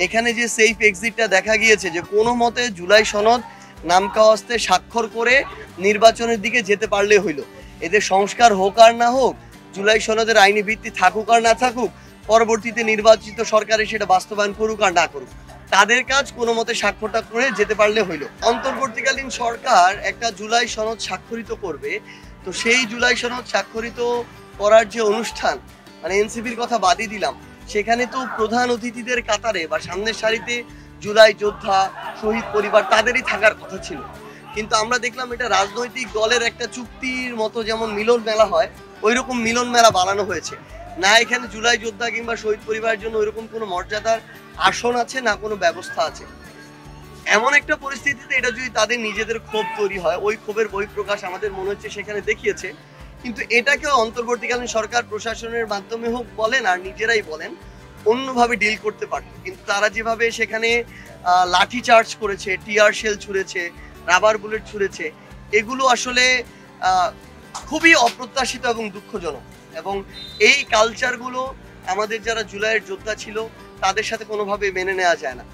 এখানে যে সেফ এক্সিটটা দেখা গিয়েছে যে কোনো মতে জুলাই সনদ নামকাওয়াস্তে স্বাক্ষর করে নির্বাচনের দিকে যেতে পারলে হইল। এদের সংস্কার হোক আর না হোক, জুলাই সনদের আইনি ভিত্তি থাকুক আর না থাকুক, পরবর্তীতে নির্বাচিত সরকারে সেটা বাস্তবায়ন করুক আর না করুক, তাদের কাজ কোনো মতে স্বাক্ষরটা করে যেতে পারলে হইল। অন্তর্বর্তীকালীন সরকার একটা জুলাই সনদ স্বাক্ষরিত করবে, তো সেই জুলাই সনদ স্বাক্ষরিত করার যে অনুষ্ঠান, মানে এনসিপির কথা বাদই দিলাম, সেখানে তো প্রধান অতিথিদের কাতারে বা সামনের সারিতে জুলাই যোদ্ধা, শহীদ পরিবার তাদেরই থাকার কথা ছিল। কিন্তু আমরা দেখলাম এটা রাজনৈতিক দলের একটা চুক্তির মতো, যেমন মিলন মেলা হয় ওইরকম মিলন মেলা বানানো হয়েছে। না এখানে জুলাই যোদ্ধা কিংবা শহীদ পরিবারের জন্য ওইরকম কোনো মর্যাদার আসন আছে, না কোনো ব্যবস্থা আছে। এমন একটা পরিস্থিতিতে এটা যদি তাদের নিজেদের ক্ষোভ তৈরি হয়, ওই ক্ষোভের বহিঃপ্রকাশ আমাদের মনে হচ্ছে সেখানে দেখিয়েছে। কিন্তু এটাকেও অন্তর্বর্তীকালীন সরকার প্রশাসনের মাধ্যমে হোক বলেন আর নিজেরাই বলেন, অন্যভাবে ডিল করতে পারত। কিন্তু তারা যেভাবে সেখানে লাঠি চার্জ করেছে, টিয়ার শেল ছুঁড়েছে, রাবার বুলেট ছুঁড়েছে, এগুলো আসলে খুবই অপ্রত্যাশিত এবং দুঃখজনক। এবং এই কালচারগুলো আমাদের যারা জুলাইয়ের যোদ্ধা ছিল তাদের সাথে কোনোভাবে মেনে নেওয়া যায় না।